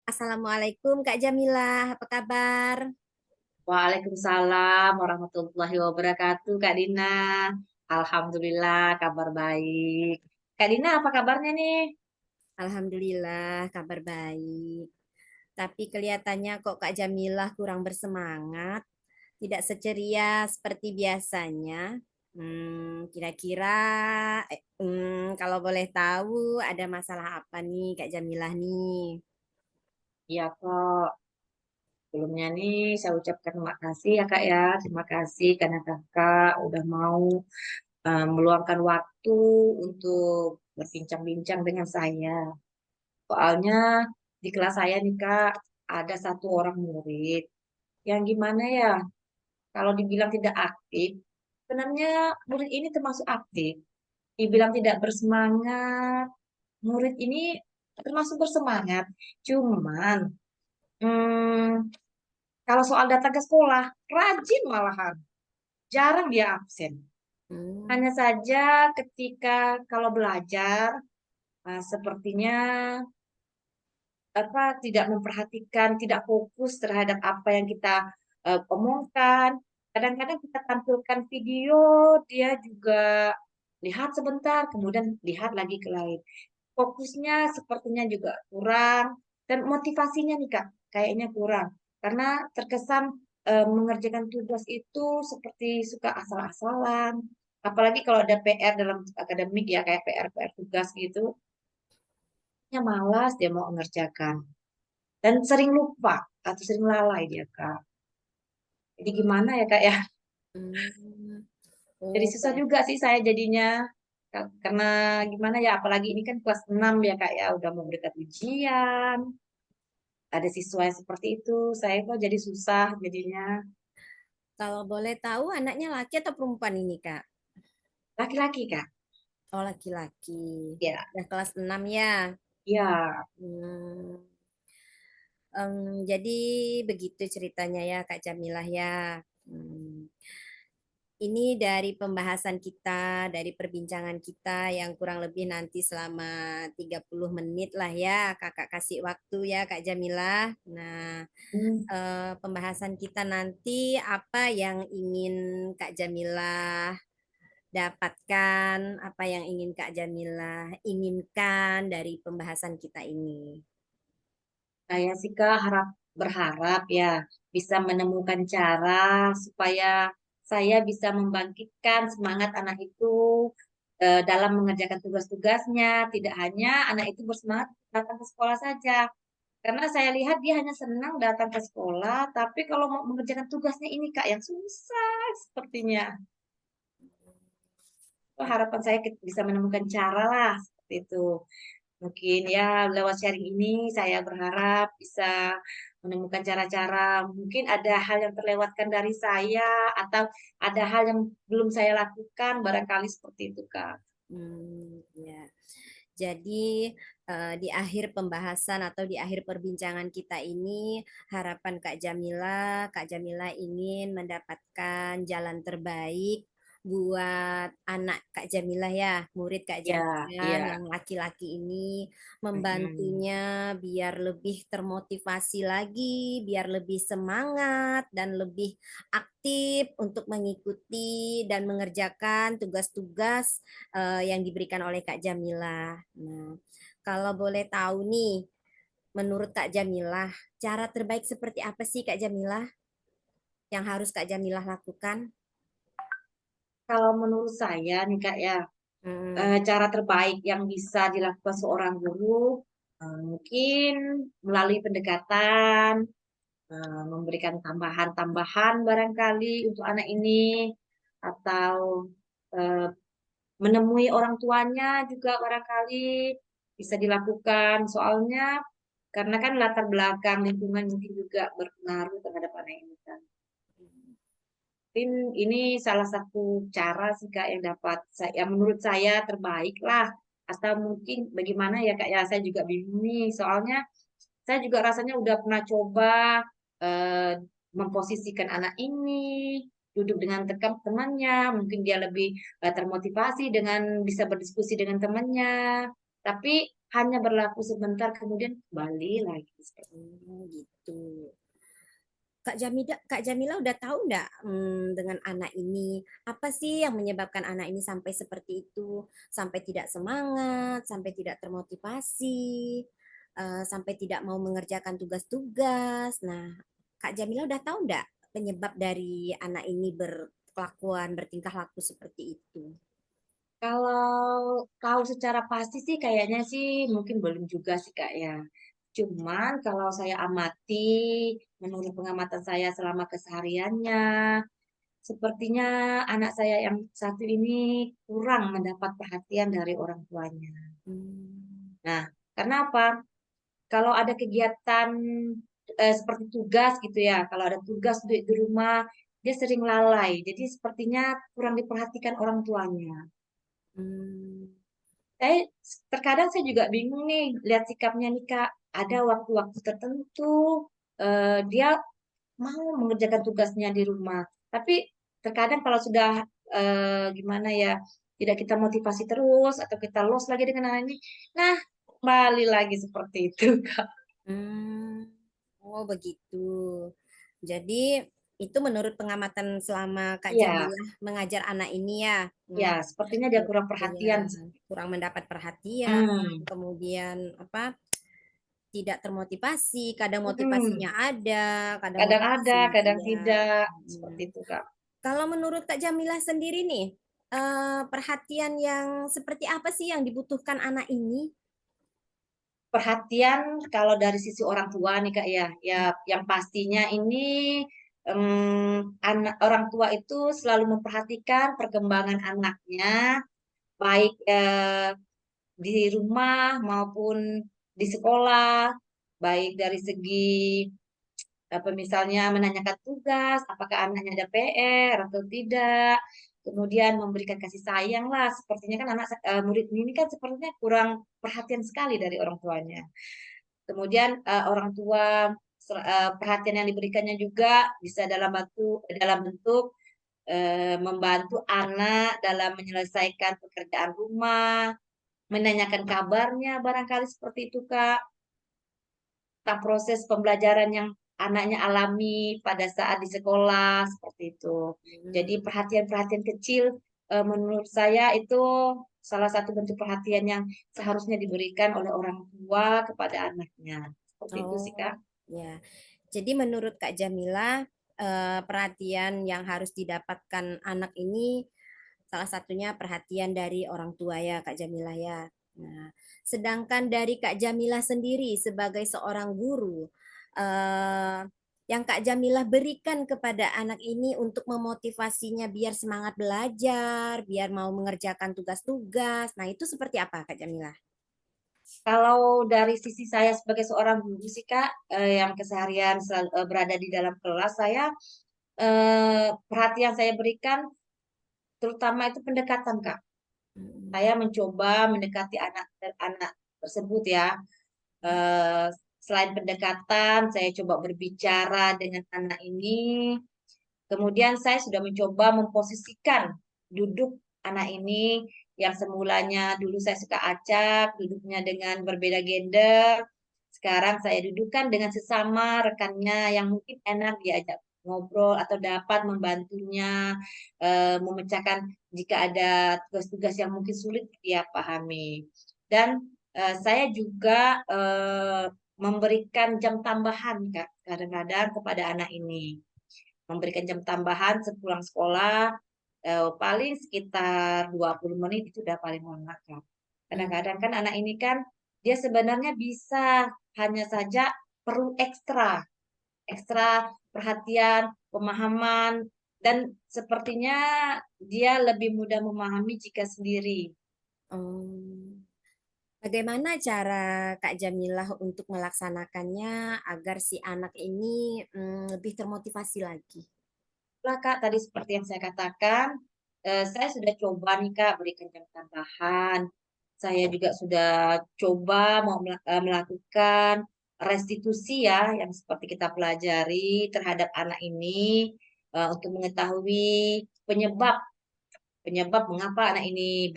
Assalamualaikum Kak Jamilah, apa kabar? Waalaikumsalam warahmatullahi wabarakatuh Kak Dina. Alhamdulillah kabar baik. Kak Dina apa kabarnya nih? Alhamdulillah, kabar baik. Tapi kelihatannya kok Kak Jamilah kurang bersemangat, tidak seceria seperti biasanya. Kira-kira kalau boleh tahu ada masalah apa nih Kak Jamilah nih? Iya kok. Sebelumnya nih saya ucapkan terima kasih ya Kak ya. Terima kasih karena Kakak udah mau meluangkan waktu untuk berbincang-bincang dengan saya. Soalnya di kelas saya nih Kak, ada satu orang murid yang gimana ya, kalau dibilang tidak aktif, sebenarnya murid ini termasuk aktif. Dibilang tidak bersemangat, murid ini termasuk bersemangat. Cuman, hmm, kalau soal datang ke sekolah, rajin malahan. Jarang dia absen. Hmm, Hanya saja ketika kalau belajar, sepertinya apa tidak memperhatikan, tidak fokus terhadap apa yang kita omongkan. Kadang-kadang kita tampilkan video, dia juga lihat sebentar, kemudian lihat lagi ke lain. Fokusnya sepertinya juga kurang dan motivasinya nih Kak, kayaknya kurang. Karena terkesan mengerjakan tugas itu seperti suka asal-asalan. Apalagi kalau ada PR dalam akademik ya, kayak PR-PR tugas gitu, ya malas dia mau mengerjakan. Dan sering lupa atau sering lalai dia Kak. Jadi gimana ya Kak ya? hmm. Jadi Oh, susah juga sih saya jadinya. Karena gimana ya, apalagi ini kan kelas 6 ya Kak ya, udah mau berdekat ujian. Ada siswa yang seperti itu, saya kok jadi susah jadinya. kalau boleh tahu anaknya laki atau perempuan ini Kak? Laki-laki Kak. Oh, laki-laki. Ya, Udah kelas 6 ya. ya. Hmm. Jadi begitu ceritanya ya Kak Jamilah ya. Hmm. Ini dari pembahasan kita, dari perbincangan kita yang kurang lebih nanti selama 30 menit lah ya. Kakak kasih waktu ya Kak Jamilah. Nah, Hmm, pembahasan kita nanti apa yang ingin Kak Jamilah dapatkan, apa yang ingin Kak Jamilah inginkan dari pembahasan kita ini. saya sih Kak berharap ya bisa menemukan cara supaya saya bisa membangkitkan semangat anak itu dalam mengerjakan tugas-tugasnya. Tidak hanya anak itu bersemangat datang ke sekolah saja. Karena saya lihat dia hanya senang datang ke sekolah, tapi kalau mau mengerjakan tugasnya ini Kak yang susah sepertinya. Harapan saya bisa menemukan cara lah seperti itu. Mungkin ya lewat sharing ini saya berharap bisa menemukan cara-cara, mungkin ada hal yang terlewatkan dari saya atau ada hal yang belum saya lakukan, barangkali seperti itu, Kak. Ya. Jadi di akhir pembahasan atau di akhir perbincangan kita ini, harapan Kak Jamila ingin mendapatkan jalan terbaik buat anak Kak Jamila ya, murid Kak Ya, Jamila iya, yang laki-laki ini, mhm. membantunya biar lebih termotivasi lagi, biar lebih semangat dan lebih aktif untuk mengikuti dan mengerjakan tugas-tugas yang diberikan oleh Kak Jamila. Nah, kalau boleh tahu nih, menurut Kak Jamilah, cara terbaik seperti apa sih Kak Jamilah yang harus Kak Jamilah lakukan? Kalau menurut saya nih, Kak, ya, Hmm. cara terbaik yang bisa dilakukan seorang guru, mungkin melalui pendekatan, memberikan tambahan-tambahan barangkali untuk anak ini, atau, eee, menemui orang tuanya juga barangkali bisa dilakukan. Soalnya karena kan latar belakang lingkungan mungkin juga berpengaruh terhadap anak ini kan. Mungkin ini salah satu cara sih, Kak, yang dapat yang menurut saya terbaik lah, atau mungkin bagaimana ya, Kak, ya, saya juga bingung nih, soalnya saya juga rasanya udah pernah coba, eee, memposisikan anak ini, duduk dengan temannya, mungkin dia lebih, termotivasi dengan bisa berdiskusi dengan temannya, tapi hanya berlaku sebentar kemudian kembali lagi seperti Gitu. Kak Jamila udah tahu nggak dengan anak ini apa sih yang menyebabkan anak ini sampai seperti itu, sampai tidak semangat, sampai tidak termotivasi, sampai tidak mau mengerjakan tugas-tugas. Nah, Kak Jamila udah tahu nggak penyebab dari anak ini berkelakuan, bertingkah laku seperti itu? Kalau tahu secara pasti sih kayaknya sih mungkin belum juga sih, Kak, ya. Cuman kalau saya amati, menurut pengamatan saya selama kesehariannya, sepertinya anak saya yang satu ini kurang mendapat perhatian dari orang tuanya. Hmm. Nah, karena apa? Kalau ada kegiatan, seperti tugas gitu ya, kalau ada tugas di rumah, dia sering lalai. Jadi sepertinya kurang diperhatikan orang tuanya. Hmm. Saya terkadang saya juga bingung nih lihat sikapnya nih, Kak. Ada waktu-waktu tertentu, dia mau mengerjakan tugasnya di rumah, tapi terkadang kalau sudah, gimana ya, tidak kita motivasi terus atau kita los lagi dengan hal ini, nah kembali lagi seperti itu, Kak. Hmm. Oh, begitu. Jadi itu menurut pengamatan selama Kak Iya Jamilah mengajar anak ini ya. iya, sepertinya dia kurang Ya, perhatian. kurang mendapat perhatian, Mmm, kemudian apa? Tidak termotivasi, kadang mhm, motivasinya ada, kadang kadang ada, motivasinya kadang tidak. tidak, seperti Hmm. itu, Kak. Kalau menurut Kak Jamilah sendiri nih, perhatian yang seperti apa sih yang dibutuhkan anak ini? Perhatian kalau dari sisi orang tua nih, Kak, ya, ya yang pastinya ini, orang tua itu selalu memperhatikan perkembangan anaknya, baik, di rumah maupun di sekolah, baik dari segi, apa, misalnya menanyakan tugas, apakah anaknya ada PR atau tidak, kemudian memberikan kasih sayang lah, sepertinya kan murid ini kan sepertinya kurang perhatian sekali dari orang tuanya. Kemudian, orang tua perhatian yang diberikannya juga bisa dalam bentuk, membantu anak dalam menyelesaikan pekerjaan rumah, menanyakan kabarnya barangkali seperti itu, Kak, tentang proses pembelajaran yang anaknya alami pada saat di sekolah, seperti itu. Hmm. Jadi perhatian-perhatian kecil, menurut saya itu salah satu bentuk perhatian yang seharusnya diberikan oleh orang tua kepada anaknya, seperti itu sih, Kak. Oh, ya. Jadi menurut Kak Jamila, perhatian yang harus didapatkan anak ini salah satunya perhatian dari orang tua ya, Kak Jamila ya. Nah, sedangkan dari Kak Jamila sendiri sebagai seorang guru, eh, yang Kak Jamila berikan kepada anak ini untuk memotivasinya biar semangat belajar, biar mau mengerjakan tugas-tugas. Nah, itu seperti apa, Kak Jamila? Kalau dari sisi saya sebagai seorang guru sih Kak, yang keseharian selalu, berada di dalam kelas, perhatian saya berikan terutama itu pendekatan Kak. Mm, Saya mencoba mendekati anak tersebut ya. Eh, Selain pendekatan, saya coba berbicara dengan anak ini. Kemudian saya sudah mencoba memposisikan duduk anak ini yang semulanya dulu saya suka acak, duduknya dengan berbeda gender. Sekarang saya dudukkan dengan sesama rekannya yang mungkin enak diajak ngobrol atau dapat membantunya memecahkan jika ada tugas-tugas yang mungkin sulit dia pahami. Dan saya juga memberikan jam tambahan Kak, kadang-kadang kepada anak ini memberikan jam tambahan sepulang sekolah paling sekitar 20 menit itu udah paling lama Kak. mm. Kadang-kadang kan anak ini kan dia sebenarnya bisa hanya saja perlu ekstra perhatian, pemahaman dan sepertinya dia lebih mudah memahami jika sendiri. Oh. Bagaimana cara Kak Jamilah untuk melaksanakannya agar si anak ini lebih termotivasi lagi? Lah Kak, tadi seperti yang saya katakan, saya sudah coba nih Kak berikan jam tambahan. Saya juga sudah coba melakukan restitusi ya, yang seperti kita pelajari terhadap anak ini untuk mengetahui penyebab penyebab mengapa anak ini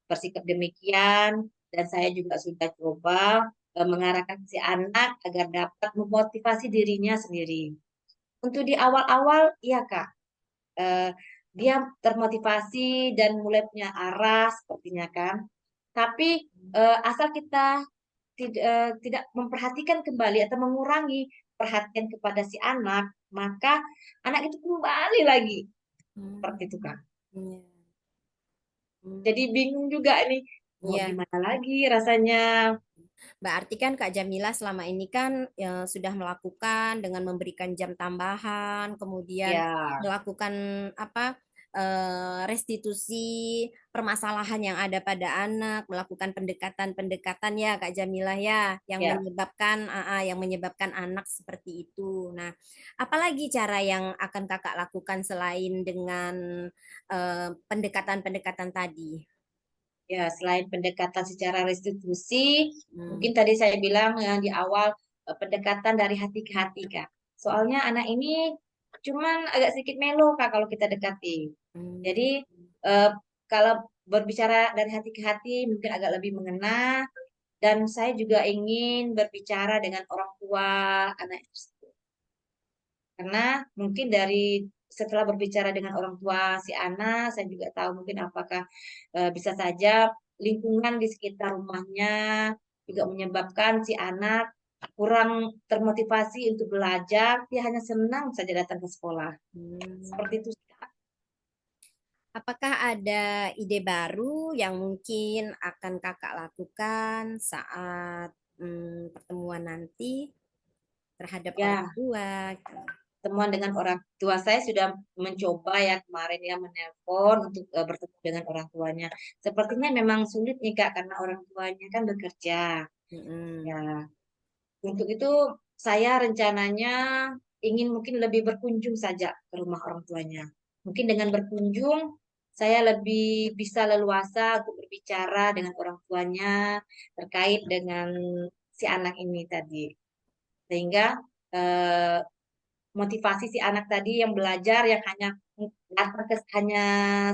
bersikap demikian. Dan saya juga sudah coba mengarahkan si anak agar dapat memotivasi dirinya sendiri. Untuk di awal-awal, iya Kak, eh, dia termotivasi dan mulai punya arah sepertinya kan. Tapi asal kita tidak memperhatikan kembali atau mengurangi perhatian kepada si anak, maka anak itu kembali lagi Hmm, seperti itu Kak. iya. Jadi Hmm, bingung juga nih, mau iya. gimana lagi rasanya. Berarti kan Kak Jamila selama ini kan sudah melakukan dengan memberikan jam tambahan, kemudian Ya, melakukan apa restitusi permasalahan yang ada pada anak, melakukan pendekatan-pendekatan ya Kak Jamila ya, ya. yang menyebabkan anak seperti itu. Nah, apalagi cara yang akan Kakak lakukan selain dengan pendekatan-pendekatan tadi? Ya, selain pendekatan secara restitusi, Hmm. mungkin tadi saya bilang yang di awal pendekatan dari hati ke hati, Kak. Soalnya anak ini cuman agak sedikit melo, Kak, kalau kita dekati. Hmm. Jadi eh, kalau berbicara dari hati ke hati mungkin agak lebih mengena dan saya juga ingin berbicara dengan orang tua anak tersebut. Karena mungkin dari setelah berbicara dengan orang tua si anak, saya juga tahu mungkin apakah bisa saja lingkungan di sekitar rumahnya juga menyebabkan si anak kurang termotivasi untuk belajar, dia hanya senang saja datang ke sekolah. Hmm. Seperti itu. Apakah ada ide baru yang mungkin akan kakak lakukan saat pertemuan nanti terhadap orang Ya, tua? temuan dengan orang tua saya sudah mencoba ya kemarin ya menelpon untuk bertemu dengan orang tuanya. Sepertinya memang sulit nih Kak karena orang tuanya kan bekerja. Ya, Mm-mm. untuk itu saya rencananya ingin mungkin lebih berkunjung saja ke rumah orang tuanya. Mungkin dengan berkunjung saya lebih bisa leluasa untuk berbicara dengan orang tuanya terkait dengan si anak ini tadi. Sehingga eh, motivasi si anak tadi yang belajar yang hanya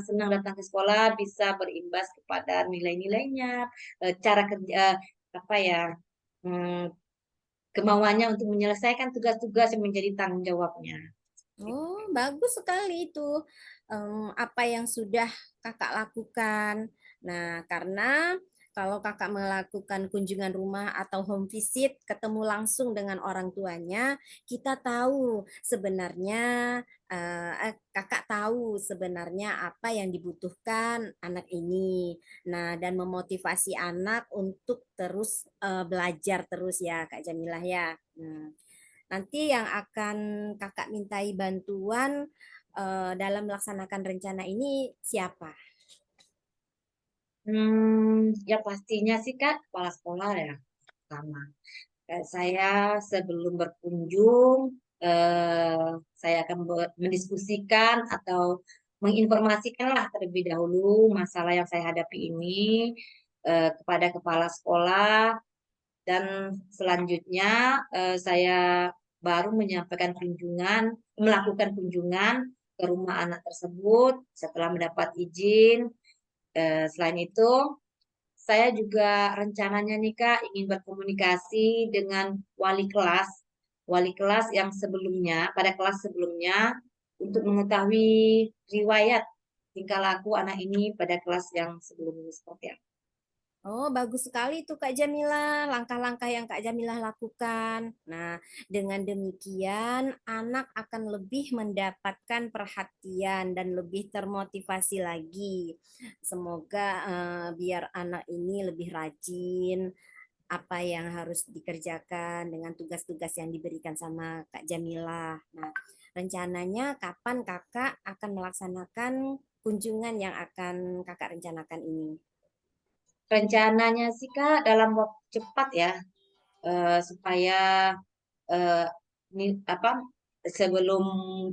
senang datang ke sekolah bisa berimbas kepada nilai-nilainya, cara kerja apa ya hmm, kemauannya untuk menyelesaikan tugas-tugas yang menjadi tanggung jawabnya. Oh, bagus sekali itu apa yang sudah kakak lakukan. Nah, karena kalau kakak melakukan kunjungan rumah atau home visit, ketemu langsung dengan orang tuanya, kita tahu sebenarnya, kakak tahu sebenarnya apa yang dibutuhkan anak ini. Nah, dan memotivasi anak untuk terus belajar terus ya, Kak Jamilah ya. Nah, nanti yang akan kakak mintai bantuan dalam melaksanakan rencana ini siapa? Ya pastinya sih Kak, kepala sekolah ya pertama. Saya sebelum berkunjung, saya akan mendiskusikan atau menginformasikan lah terlebih dahulu masalah yang saya hadapi ini kepada kepala sekolah, dan selanjutnya saya baru melakukan kunjungan ke rumah anak tersebut setelah mendapat izin. Selain itu, saya juga rencananya nih Kak ingin berkomunikasi dengan wali kelas yang sebelumnya, pada kelas sebelumnya, untuk mengetahui riwayat tingkah laku anak ini pada kelas yang sebelumnya seperti apa. Oh, bagus sekali itu Kak Jamila, langkah-langkah yang Kak Jamila lakukan. Nah, dengan demikian anak akan lebih mendapatkan perhatian dan lebih termotivasi lagi. Semoga biar anak ini lebih rajin apa yang harus dikerjakan dengan tugas-tugas yang diberikan sama Kak Jamila. Nah, rencananya kapan Kakak akan melaksanakan kunjungan yang akan Kakak rencanakan ini? Rencananya sih Kak dalam waktu cepat ya, supaya eh, ini apa sebelum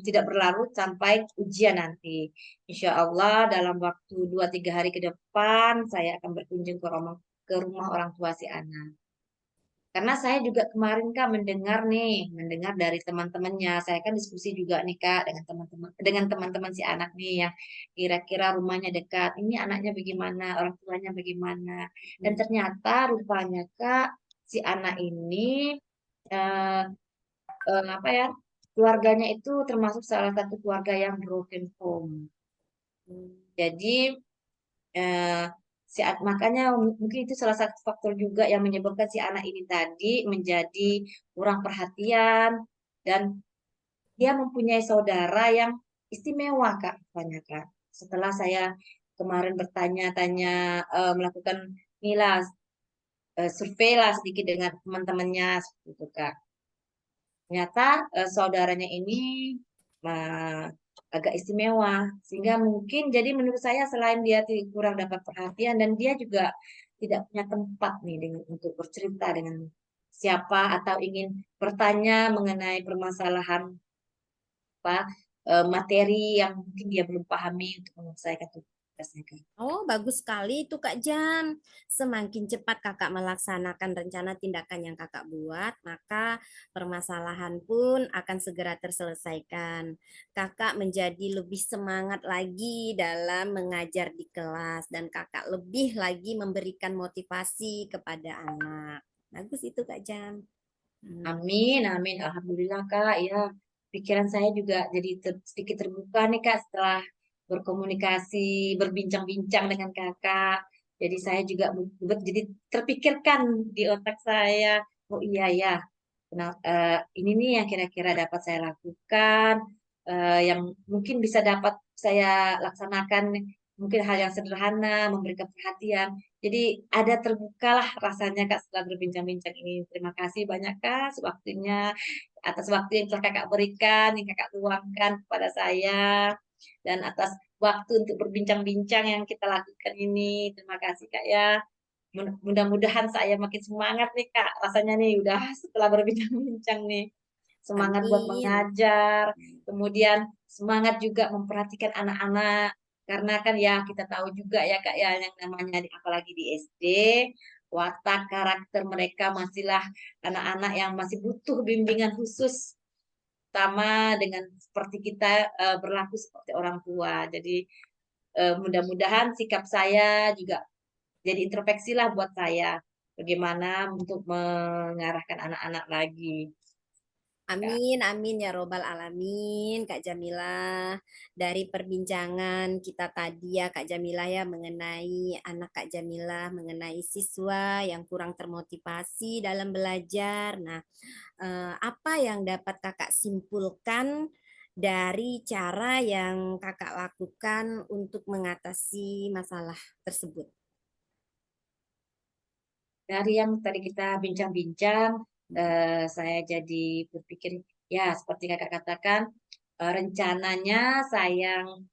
tidak berlarut sampai ujian nanti. Insya Allah dalam waktu 2-3 hari ke depan saya akan berkunjung ke rumah orang tua si anak. Karena saya juga kemarin Kak mendengar dari teman-temannya. Saya kan diskusi juga nih Kak dengan teman-teman si anak nih yang kira-kira rumahnya dekat. Ini anaknya bagaimana, orang tuanya bagaimana. Dan ternyata rupanya Kak si anak ini eh, apa ya, keluarganya itu termasuk salah satu keluarga yang broken home. Jadi eh, makanya mungkin itu salah satu faktor juga yang menyebabkan si anak ini tadi menjadi kurang perhatian, dan dia mempunyai saudara yang istimewa Kak, banyak Kak. Setelah saya kemarin bertanya-tanya, melakukan inilah survei lah sedikit dengan teman-temannya seperti itu Kak. Ternyata saudaranya ini uh, agak istimewa, sehingga mungkin jadi menurut saya selain dia kurang dapat perhatian, dan dia juga tidak punya tempat nih untuk bercerita dengan siapa atau ingin bertanya mengenai permasalahan apa materi yang mungkin dia belum pahami untuk menyelesaikan tugasnya Kak. Oh, bagus sekali itu Kak Jam. Semakin cepat Kakak melaksanakan rencana tindakan yang Kakak buat, maka permasalahan pun akan segera terselesaikan. Kakak menjadi lebih semangat lagi dalam mengajar di kelas dan Kakak lebih lagi memberikan motivasi kepada anak. Bagus itu Kak Jam. Hmm. Amin, amin. Alhamdulillah Kak, ya pikiran saya juga jadi sedikit terbuka nih Kak setelah berkomunikasi, berbincang-bincang dengan Kakak. Jadi saya juga jadi terpikirkan di otak saya, oh iya ya, ini nih yang kira-kira dapat saya lakukan, yang mungkin bisa dapat saya laksanakan, mungkin hal yang sederhana, memberikan perhatian. Jadi ada terbukalah rasanya Kak setelah berbincang-bincang ini. Terima kasih banyak Kak waktunya, atas waktu yang telah Kakak berikan, yang Kakak luangkan kepada saya, dan atas waktu untuk berbincang-bincang yang kita lakukan ini. Terima kasih Kak ya. Mudah-mudahan saya makin semangat nih Kak. Rasanya nih udah setelah berbincang-bincang nih. Semangat buat Amin. mengajar, kemudian semangat juga memperhatikan anak-anak. Karena kan ya kita tahu juga ya Kak ya, yang namanya apalagi di SD, watak karakter mereka masihlah anak-anak yang masih butuh bimbingan khusus, sama dengan seperti kita berlaku seperti orang tua. Jadi mudah-mudahan sikap saya juga jadi introspeksi lah buat saya. Bagaimana untuk mengarahkan anak-anak lagi, Kak. Amin, amin ya robbal alamin, Kak Jamila. Dari perbincangan kita tadi ya, Kak Jamila ya, mengenai anak Kak Jamila, mengenai siswa yang kurang termotivasi dalam belajar. Nah, apa yang dapat Kakak simpulkan dari cara yang Kakak lakukan untuk mengatasi masalah tersebut? Dari yang tadi kita bincang-bincang, saya jadi berpikir, ya seperti kakak katakan, rencananya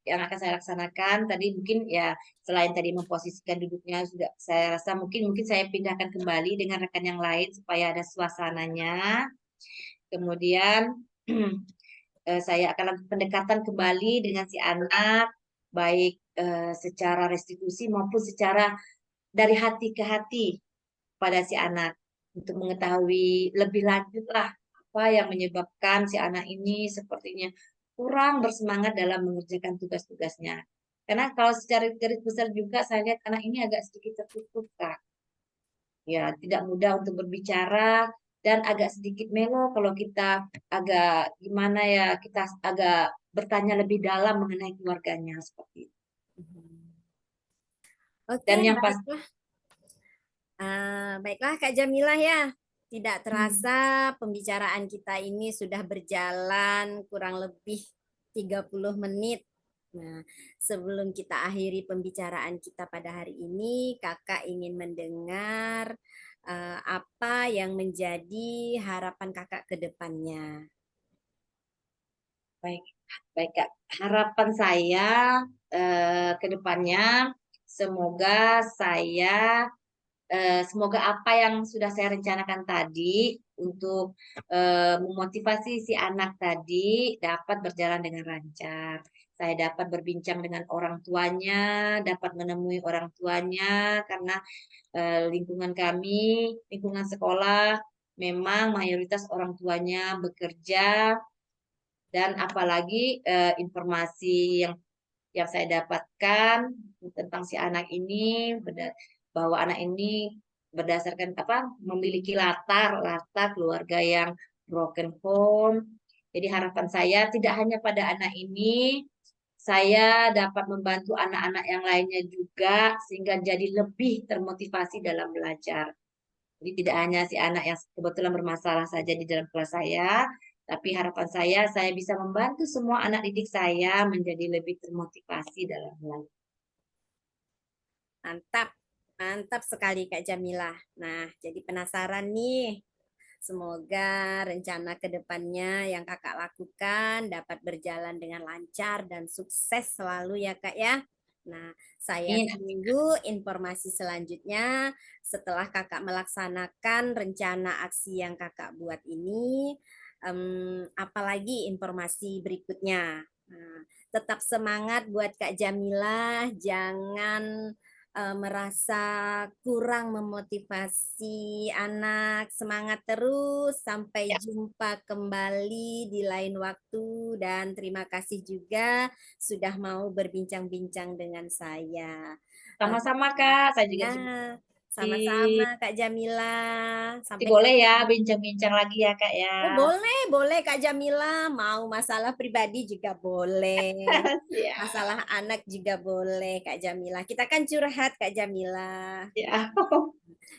yang akan saya laksanakan tadi mungkin ya selain tadi memposisikan duduknya sudah saya rasa mungkin saya pindahkan kembali dengan rekan yang lain supaya ada suasananya. Kemudian saya akan lakukan pendekatan kembali dengan si anak baik secara restitusi maupun secara dari hati ke hati pada si anak untuk mengetahui lebih lanjut lah apa yang menyebabkan si anak ini sepertinya kurang bersemangat dalam mengerjakan tugas-tugasnya. Karena kalau secara garis besar juga saya lihat anak ini agak sedikit tertutup, Kak. Ya, tidak mudah untuk berbicara dan agak sedikit melo kalau kita agak gimana ya, kita agak bertanya lebih dalam mengenai keluarganya seperti itu. Oke, Dan yang pas baiklah. Baiklah Kak Jamilah ya. Tidak hmm, terasa pembicaraan kita ini sudah berjalan kurang lebih 30 menit. Nah, sebelum kita akhiri pembicaraan kita pada hari ini, Kakak ingin mendengar apa yang menjadi harapan Kakak ke depannya. baik baik Kak. Harapan saya ke depannya semoga semoga apa yang sudah saya rencanakan tadi untuk memotivasi si anak tadi dapat berjalan dengan lancar. Saya dapat berbincang dengan orang tuanya, dapat menemui orang tuanya karena lingkungan kami, lingkungan sekolah memang mayoritas orang tuanya bekerja dan apalagi informasi yang saya dapatkan tentang si anak ini bahwa anak ini berdasarkan apa memiliki latar latar keluarga yang broken home. Jadi harapan saya tidak hanya pada anak ini, saya dapat membantu anak-anak yang lainnya juga sehingga jadi lebih termotivasi dalam belajar. Jadi tidak hanya si anak yang kebetulan bermasalah saja di dalam kelas saya, tapi harapan saya bisa membantu semua anak didik saya menjadi lebih termotivasi dalam belajar. Mantap, mantap sekali Kak Jamilah. Nah, jadi penasaran nih. Semoga rencana ke depannya yang Kakak lakukan dapat berjalan dengan lancar dan sukses selalu ya Kak ya. Nah, saya Amin. tunggu informasi selanjutnya setelah Kakak melaksanakan rencana aksi yang Kakak buat ini. Apalagi informasi berikutnya. Nah, tetap semangat buat Kak Jamilah, jangan merasa kurang memotivasi anak, semangat terus, sampai Ya, jumpa kembali di lain waktu, dan terima kasih juga sudah mau berbincang-bincang dengan saya. sama-sama Terima Kak. Saya kasih juga ya, terima sama-sama kasih. Kak Jamila. Nanti Sampai boleh ya ketemu. bincang-bincang lagi ya Kak ya. Oh, boleh, boleh Kak Jamila. Mau masalah pribadi juga boleh. Siap. Masalah anak juga boleh Kak Jamila. Kita kan curhat Kak Jamila. Ya.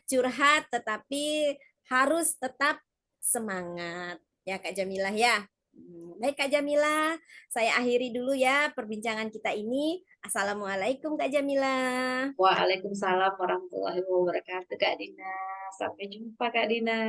Curhat tetapi harus tetap semangat ya Kak Jamilah ya. Baik Kak Jamilah, saya akhiri dulu ya perbincangan kita ini. Assalamualaikum Kak Jamilah. Waalaikumsalam warahmatullahi wabarakatuh Kak Dina. Sampai jumpa Kak Dina.